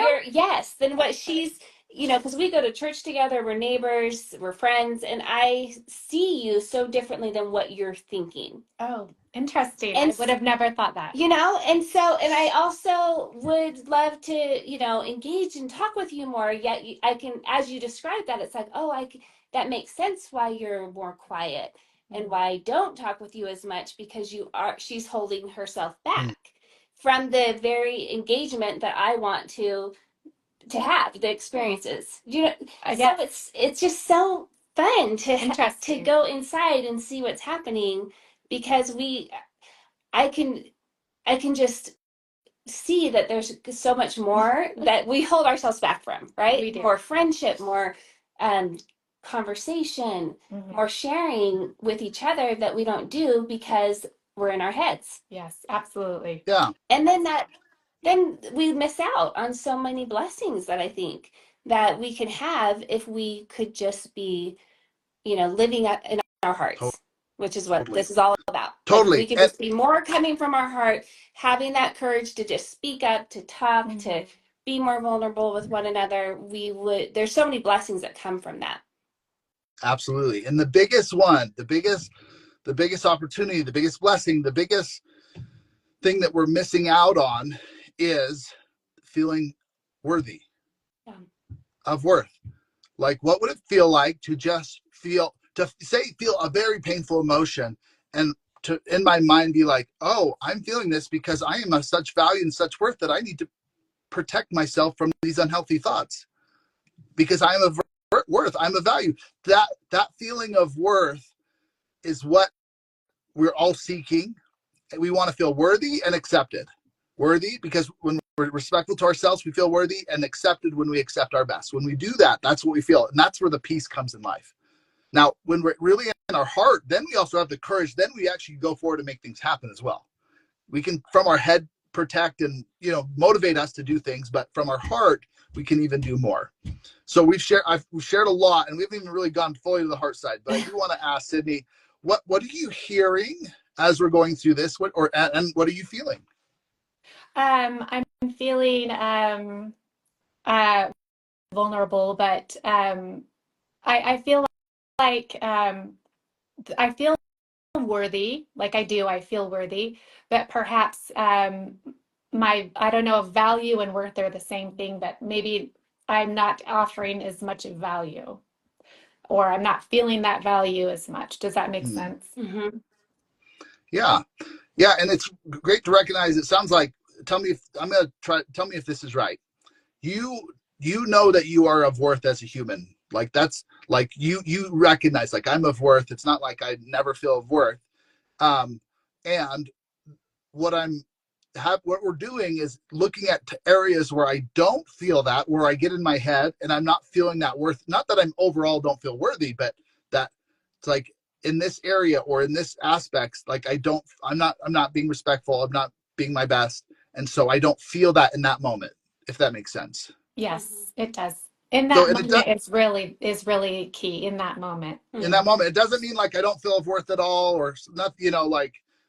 than what she's, because we go to church together, we're neighbors, we're friends, and I see you so differently than what you're thinking. Oh, interesting. And I would have never thought that. And I also would love to, engage and talk with you more. Yet I can, as you describe that, it's like, oh, that makes sense why you're more quiet and why I don't talk with you as much because she's holding herself back from the very engagement that I want to have the experiences. So it's just so fun to go inside and see what's happening because I can just see that there's so much more that we hold ourselves back from, right? We do. More friendship, more conversation, more sharing with each other that we don't do because we're in our heads. Yes, absolutely. Yeah. And then we miss out on so many blessings that I think that we could have if we could just be, living up in our hearts, which is what this is all about. Totally. Like we could just be more coming from our heart, having that courage to just speak up, to talk, to be more vulnerable with one another. There's so many blessings that come from that. Absolutely. And the biggest one, the biggest opportunity, the biggest blessing, the biggest thing that we're missing out on is feeling worthy of worth. Like, what would it feel like to just feel a very painful emotion and to, in my mind, be like, oh, I'm feeling this because I am of such value and such worth that I need to protect myself from these unhealthy thoughts because I'm of worth. I'm of value. That feeling of worth is what we're all seeking. We want to feel worthy and accepted. Worthy because when we're respectful to ourselves, we feel worthy, and accepted when we accept our best. When we do that, that's what we feel. And that's where the peace comes in life. Now, when we're really in our heart, then we also have the courage. Then we actually go forward and make things happen as well. We can, from our head, protect and, motivate us to do things, but from our heart, we can even do more. So we've shared a lot, and we haven't even really gone fully to the heart side, but I do want to ask Sydney, what are you hearing as we're going through this? And what are you feeling? I'm feeling vulnerable, but I feel like I feel worthy. Like I do, I feel worthy, but perhaps I don't know if value and worth are the same thing, but maybe I'm not offering as much value, or I'm not feeling that value as much. Does that make sense? Mm-hmm. Yeah, and it's great to recognize. It sounds like, tell me if this is right. You know that you are of worth as a human. Like that's like you recognize, like, I'm of worth. It's not like I never feel of worth. And what we're doing is looking at areas where I don't feel that, where I get in my head and I'm not feeling that worth. Not that I'm overall don't feel worthy, but that it's like in this area or in this aspects, like I'm not being respectful. I'm not being my best. And so I don't feel that in that moment, if that makes sense. Yes, it does. In that moment, it's really key in that moment. In that moment, it doesn't mean like I don't feel of worth at all, or not,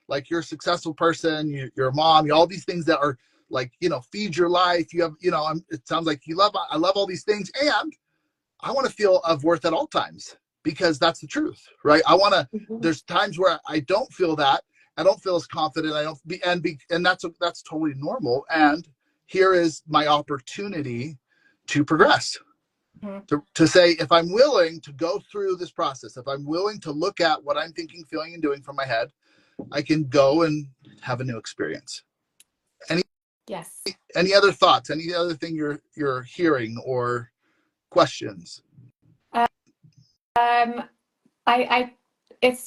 like you're a successful person, you're a mom, all these things that are like, feed your life. You have, it sounds like I love all these things. And I want to feel of worth at all times because that's the truth, right? There's times where I don't feel that. I don't feel as confident. And that's totally normal. And here is my opportunity to progress. To say, if I'm willing to go through this process, if I'm willing to look at what I'm thinking, feeling, and doing from my head, I can go and have a new experience. Any other thoughts? Any other thing you're hearing or questions? I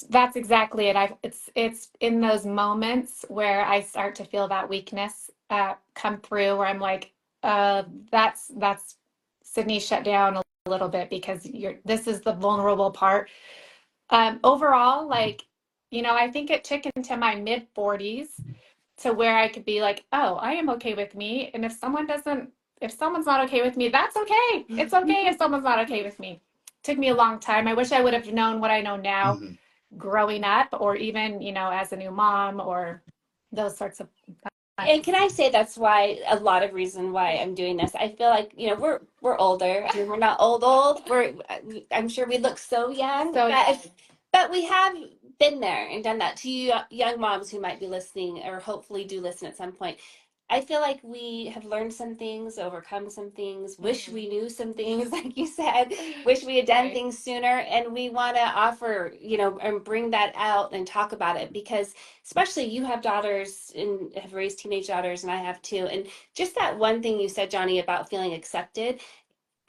That's exactly it. It's in those moments where I start to feel that weakness come through, where I'm like, that's Sydney, shut down a little bit, because this is the vulnerable part. Overall, like, I think it took into my mid 40s to where I could be like, oh, I am okay with me. And if someone's not okay with me, that's okay. It's okay if someone's not okay with me. It took me a long time. I wish I would have known what I know now Mm-hmm. growing up, or even, as a new mom, or those sorts of And can I say that's why a lot of reason why I'm doing this? I feel like, we're older. I mean, we're not old. I'm sure we look so young, so but we have been there and done that. To you young moms who might be listening, or hopefully do listen at some point, I feel like we have learned some things, overcome some things, wish we knew some things, like you said, wish we had done Right. things sooner. And we want to offer, and bring that out and talk about it, because especially you have daughters and have raised teenage daughters, and I have too. And just that one thing you said, Johnny, about feeling accepted.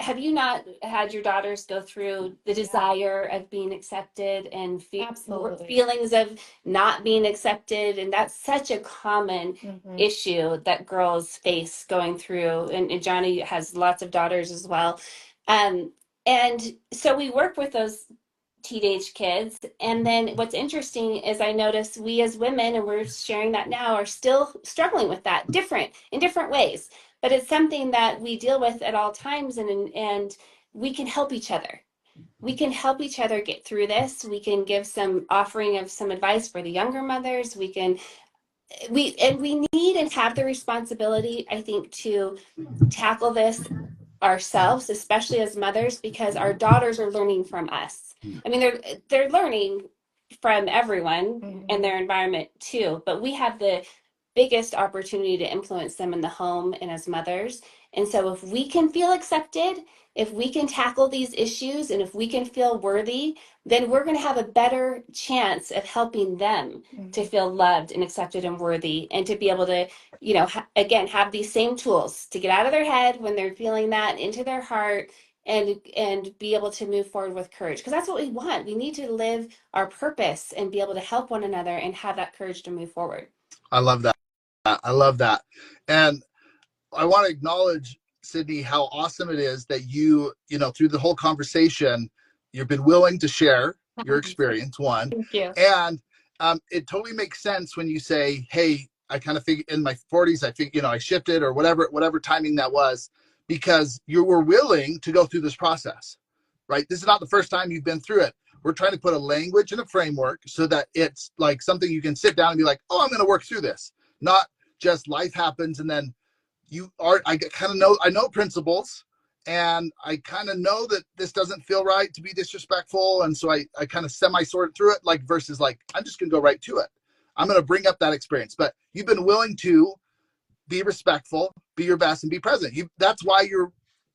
Have you not had your daughters go through the desire of being accepted and Absolutely. feelings of not being accepted? And that's such a common issue that girls face going through. And Johnny has lots of daughters as well. And so we work with those teenage kids. And then what's interesting is I notice we as women, and we're sharing that now, are still struggling with that in different ways. But it's something that we deal with at all times, and we can help each other. We can help each other get through this. We can give some offering of some advice for the younger mothers. We need and have the responsibility, I think, to tackle this ourselves, especially as mothers, because our daughters are learning from us. I mean, they're learning from everyone and their environment too, but we have the biggest opportunity to influence them in the home and as mothers. And so if we can feel accepted, if we can tackle these issues, and if we can feel worthy, then we're going to have a better chance of helping them to feel loved and accepted and worthy, and to be able to, again, have these same tools to get out of their head when they're feeling that, into their heart, and be able to move forward with courage, because that's what we want. We need to live our purpose and be able to help one another and have that courage to move forward. I love that. I love that. And I want to acknowledge, Sydney, how awesome it is that through the whole conversation, you've been willing to share your experience, one. Thank you. And it totally makes sense when you say, hey, I kind of think in my 40s, I think, I shifted, or whatever timing that was, because you were willing to go through this process, right? This is not the first time you've been through it. We're trying to put a language and a framework so that it's like something you can sit down and be like, oh, I'm going to work through this. Not just life happens and then I know principles, and I kind of know that this doesn't feel right to be disrespectful. And so I kind of sort through it, like, versus like, I'm just going to go right to it. I'm going to bring up that experience, but you've been willing to be respectful, be your best, and be present. That's why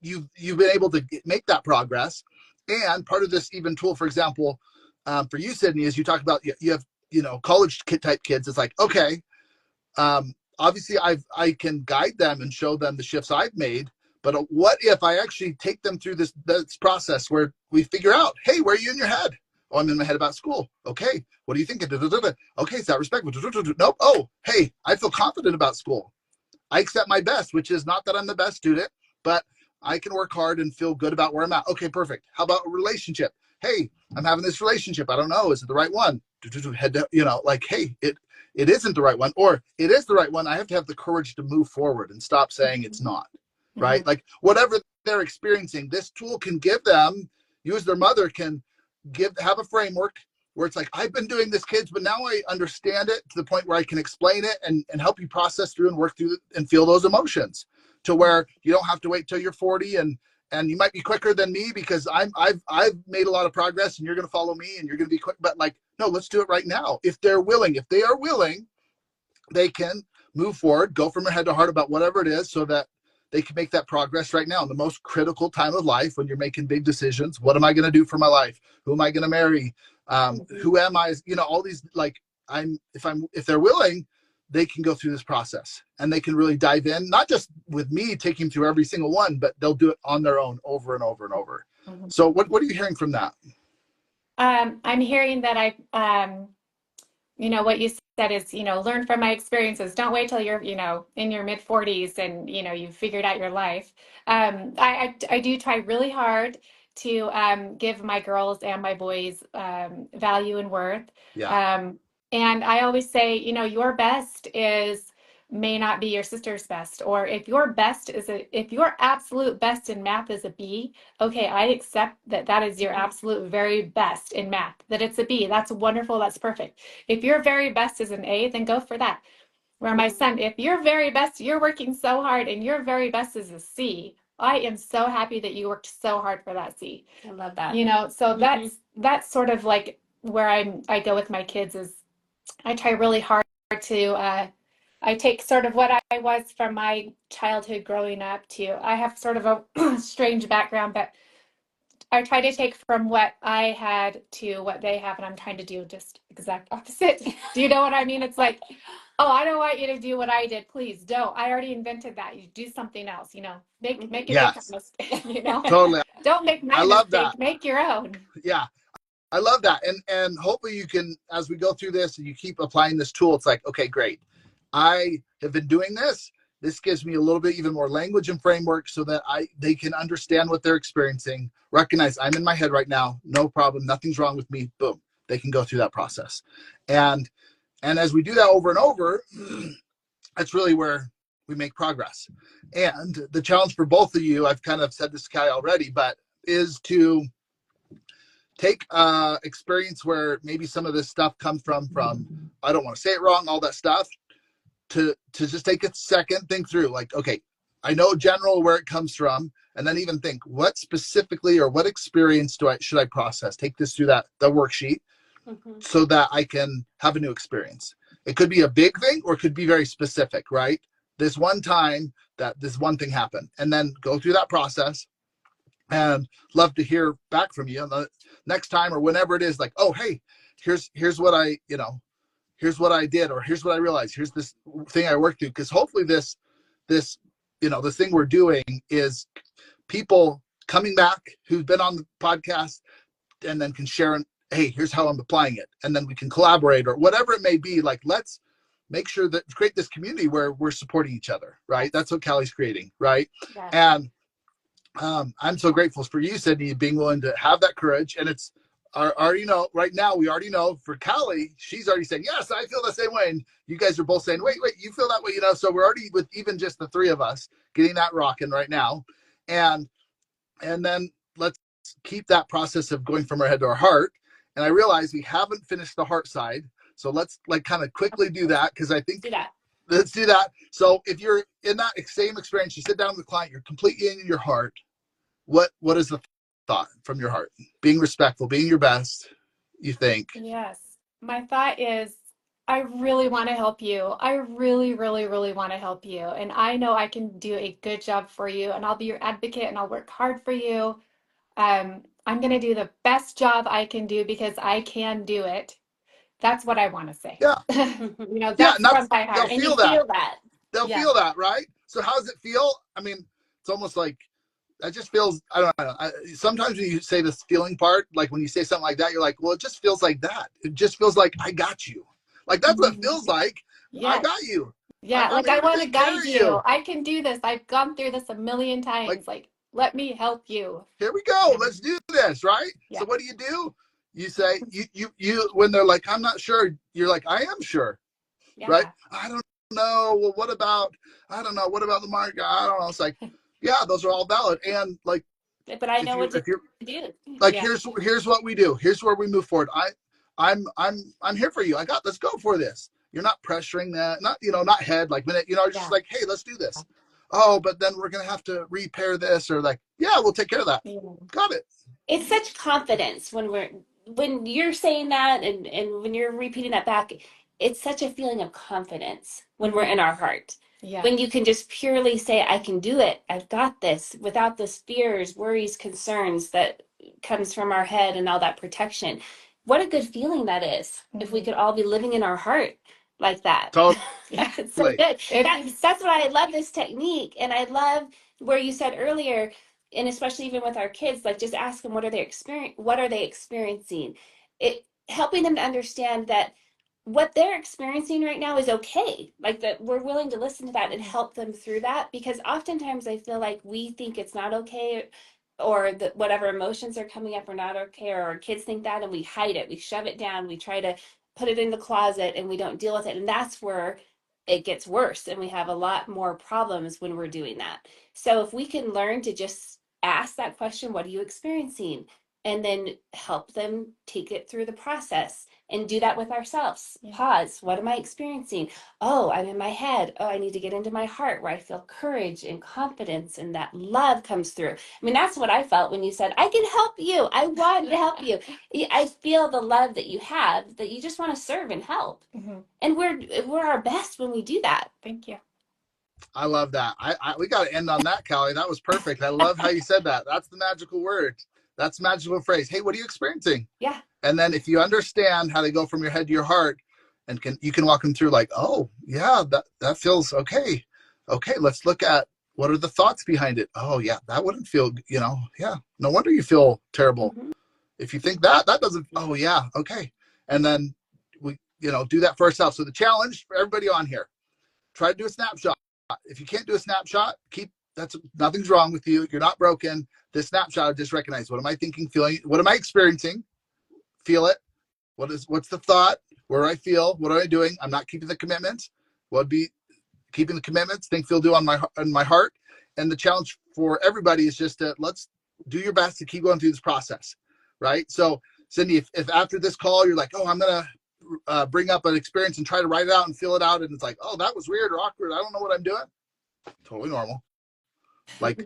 you've been able to make that progress. And part of this even tool, for example, for you, Sydney, is you talk about, you have, college type kids. It's like, okay, obviously I can guide them and show them the shifts I've made, but what if I actually take them through this process where we figure out, hey, where are you in your head? Oh, I'm in my head about school. Okay. What are you thinking? Okay. Is that respectful? Nope. Oh, hey, I feel confident about school. I accept my best, which is not that I'm the best student, but I can work hard and feel good about where I'm at. Okay, perfect. How about a relationship? Hey, I'm having this relationship. I don't know. Is it the right one? Head to, like, hey, it isn't the right one, or it is the right one. I have to have the courage to move forward and stop saying it's not, right? Like, whatever they're experiencing, this tool can give them, you as their mother can have a framework where it's like, I've been doing this, kids, but now I understand it to the point where I can explain it and help you process through and work through and feel those emotions, to where you don't have to wait till you're 40 and you might be quicker than me because I've made a lot of progress and you're going to follow me and you're going to be quick. But like, no, let's do it right now. If they are willing, they can move forward, go from their head to heart about whatever it is, so that they can make that progress right now in the most critical time of life when you're making big decisions. What am I going to do for my life? Who am I going to marry? Who am I? All these, like, if they're willing, they can go through this process and they can really dive in, not just with me taking through every single one, but they'll do it on their own over and over and over. So what are you hearing from that? I'm hearing that what you said is, learn from my experiences. Don't wait till you're, in your mid 40s and, you've figured out your life. I do try really hard to give my girls and my boys value and worth. Yeah. Um, and I always say, your best may not be your sister's best. Or if your absolute best in math is a B, okay, I accept that that is your absolute very best in math, that it's a B. That's wonderful. That's perfect. If your very best is an A, then go for that. Where my son, if your very best, you're working so hard and your very best is a C, I am so happy that you worked so hard for that C. I love that. So that's sort of like where I go with my kids is I try really hard to I take sort of what I was from my childhood growing up to I have sort of a strange background, but I try to take from what I had to what they have, and I'm trying to do just exact opposite. Do you know what I mean? It's like, oh, I don't want you to do what I did. Please don't. I already invented that. You do something else, make a different Yes. mistake, Totally. Don't make my I love that. mistake, make your own. Yeah. I love that. And hopefully you can, as we go through this and you keep applying this tool, it's like, okay, great. I have been doing this. This gives me a little bit even more language and framework so that they can understand what they're experiencing, recognize I'm in my head right now, no problem, nothing's wrong with me. Boom. They can go through that process. And as we do that over and over, that's really where we make progress. And the challenge for both of you, I've kind of said this to Callie already, but is to take experience where maybe some of this stuff comes from I don't want to say it wrong, all that stuff, to just take a second, think through, like, okay, I know general where it comes from, and then even think what specifically or what experience should I process, take this through the worksheet so that I can have a new experience. It could be a big thing or it could be very specific, right? This one time that this one thing happened, and then go through that process. And love to hear back from you the next time or whenever it is, like, oh, hey, here's what here's what I did, or here's what I realized, here's this thing I worked through. Because hopefully this this thing we're doing is people coming back who've been on the podcast and then can share, hey, here's how I'm applying it, and then we can collaborate or whatever it may be. Like, let's make sure that create this community where we're supporting each other, right? That's what Callie's creating, right? Yeah. And I'm so grateful for you, Sydney, being willing to have that courage. And it's already right now, we already know for Callie, she's already saying, yes, I feel the same way. And you guys are both saying, wait, you feel that way, so we're already, with even just the three of us, getting that rocking right now. And then let's keep that process of going from our head to our heart. And I realize we haven't finished the heart side. So let's kind of quickly do that, because I think let's do that. So if you're in that same experience, you sit down with the client, you're completely in your heart. What is the thought from your heart? Being respectful, being your best, you think? Yes. My thought is, I really want to help you. I really, really, really want to help you. And I know I can do a good job for you, and I'll be your advocate and I'll work hard for you. I'm going to do the best job I can do because I can do it. That's what I want to say. Yeah. That's from my heart. They'll feel that. They'll Yeah. feel that, right? So how does it feel? I mean, it's almost like, that just feels, I don't know. Sometimes when you say this feeling part, like when you say something like that, you're like, well, it just feels like that. It just feels like I got you. Like that's what it feels like. Yes. I got you. Yeah, like I want to guide you. I can do this. I've gone through this a million times. Like, let me help you. Here we go. Let's do this, right? Yeah. So what do? You say, you when they're like, I'm not sure, you're like, I am sure. Yeah. Right? I don't know. Well, what about the market? I don't know. It's like, yeah, those are all valid. And like, but I know what to do. Like, here's what we do. Here's where we move forward. I'm here for you. Let's go for this. You're not pressuring that, not head, like minute, just like, hey, let's do this. Oh, but then we're going to have to repair this, or like, yeah, we'll take care of that. Yeah. Got it. It's such confidence when you're saying that and when you're repeating that back, it's such a feeling of confidence when we're in our heart. Yeah. When you can just purely say, I can do it. I've got this, without the fears, worries, concerns that comes from our head and all that protection. What a good feeling that is. If we could all be living in our heart like that. Totally. Yeah, it's so good. That's why I love this technique. And I love where you said earlier, and especially even with our kids, like just ask them what are they experiencing? It helping them to understand that what they're experiencing right now is okay. Like that we're willing to listen to that and help them through that, because oftentimes I feel like we think it's not okay, or that whatever emotions are coming up are not okay, or our kids think that, and we hide it, we shove it down, we try to put it in the closet, and we don't deal with it. And that's where it gets worse. And we have a lot more problems when we're doing that. So if we can learn to just ask that question, what are you experiencing? And then help them take it through the process and do that with ourselves. Yeah. Pause. What am I experiencing? Oh, I'm in my head. Oh, I need to get into my heart where I feel courage and confidence and that love comes through. I mean, that's what I felt when you said, I can help you. I want to help you. I feel the love that you have, that you just want to serve and help. Mm-hmm. And we're our best when we do that. Thank you. I love that. We got to end on that, Callie. That was perfect. I love how you said that. That's the magical word. That's the magical phrase. Hey, what are you experiencing? Yeah. And then if you understand how they go from your head to your heart, and you can walk them through like, oh yeah, that feels okay. Okay, let's look at what are the thoughts behind it. Oh yeah, that wouldn't feel, yeah. No wonder you feel terrible. Mm-hmm. If you think that doesn't, oh yeah, okay. And then we, do that for ourselves. So the challenge for everybody on here, try to do a snapshot. If you can't do a snapshot, nothing's wrong with you. You're not broken. This snapshot, just recognize, what am I thinking, feeling? What am I experiencing? Feel it. What's the thought? Where do I feel? What am I doing? I'm not keeping the commitments. What would be keeping the commitments? Think, feel, do on my heart. And the challenge for everybody is just to let's do your best to keep going through this process, right? So, Cindy, if after this call you're like, oh, I'm gonna bring up an experience and try to write it out and fill it out, and it's like, oh, that was weird or awkward. I don't know what I'm doing. Totally normal. But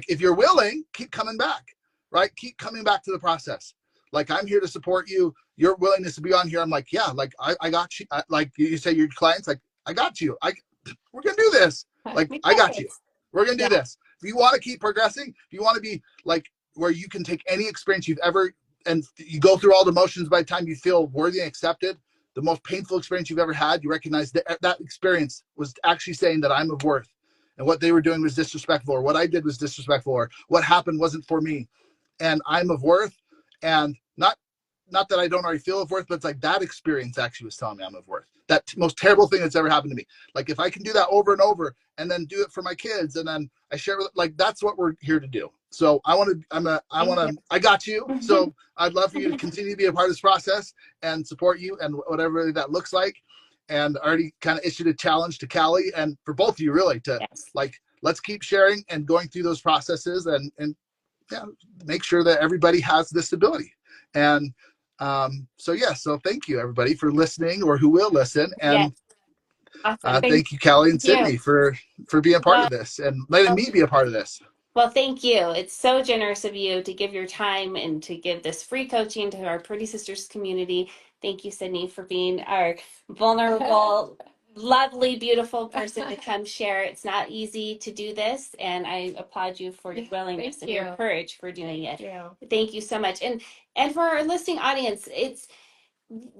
if you're willing, keep coming back, right? Keep coming back to the process. Like, I'm here to support you. Your willingness to be on here, I'm like, yeah, like I got you. Like you say, your clients, like, I got you. We're gonna do this. Like, I got you. We're gonna do this. If you want to keep progressing, if you want to be like where you can take any experience you've ever, and you go through all the motions, by the time you feel worthy and accepted, the most painful experience you've ever had, you recognize that experience was actually saying that I'm of worth. And what they were doing was disrespectful, or what I did was disrespectful, or what happened wasn't for me. And I'm of worth. And not that I don't already feel of worth, but it's like that experience actually was telling me I'm of worth. That most terrible thing that's ever happened to me. Like, if I can do that over and over and then do it for my kids, and then I share with, like, that's what we're here to do. So I got you. So I'd love for you to continue to be a part of this process and support you and whatever that looks like. And I already kind of issued a challenge to Callie and for both of you, really, to let's keep sharing and going through those processes and yeah, make sure that everybody has this ability. And so thank you, everybody, for listening, or who will listen. And awesome. Thank you, Callie and Sydney, for being part of this and letting me be a part of this. Well, thank you. It's so generous of you to give your time and to give this free coaching to our Pretty Sisters community. Thank you, Sydney, for being our vulnerable, lovely, beautiful person to come share. It's not easy to do this, and I applaud you for your willingness and your courage for doing it. Thank you so much. And for our listening audience,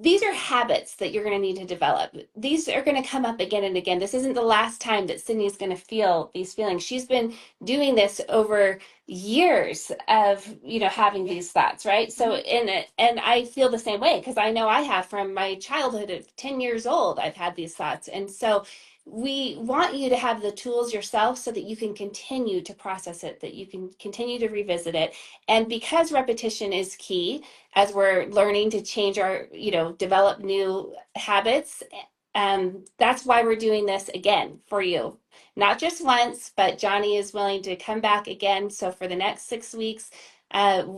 these are habits that you're going to need to develop. These are going to come up again and again. This isn't the last time that Sydney's going to feel these feelings. She's been doing this over years of, having these thoughts, right? So and I feel the same way, because I know I have from my childhood of 10 years old, I've had these thoughts. And so we want you to have the tools yourself so that you can continue to process it, that you can continue to revisit it. And because repetition is key, as we're learning to change our, develop new habits, that's why we're doing this again for you. Not just once, but Johnny is willing to come back again. So for the next 6 weeks,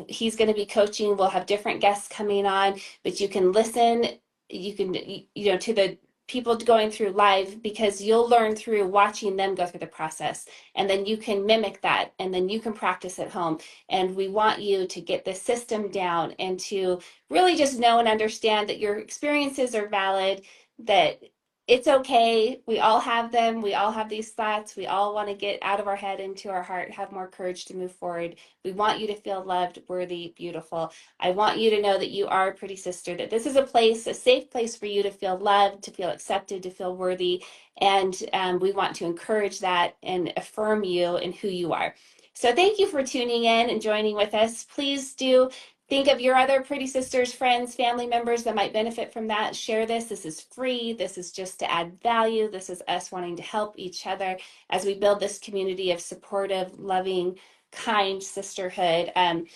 he's going to be coaching. We'll have different guests coming on, but you can listen, you can, to the people going through live, because you'll learn through watching them go through the process, and then you can mimic that, and then you can practice at home. And we want you to get the system down and to really just know and understand that your experiences are valid, that it's okay. We all have them. We all have these thoughts. We all want to get out of our head into our heart, have more courage to move forward. We want you to feel loved, worthy, beautiful. I want you to know that you are a pretty sister, that this is a safe place for you to feel loved, to feel accepted, to feel worthy. And we want to encourage that and affirm you and who you are. So thank you for tuning in and joining with us. Please do think of your other Pretty Sisters, friends, family members that might benefit from that. Share this. This is free. This is just to add value. This is us wanting to help each other as we build this community of supportive, loving, kind sisterhood. I'm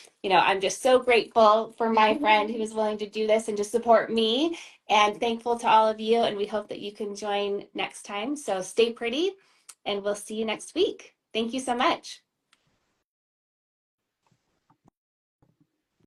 just so grateful for my friend who is willing to do this and to support me, and thankful to all of you. And we hope that you can join next time. So stay pretty, and we'll see you next week. Thank you so much.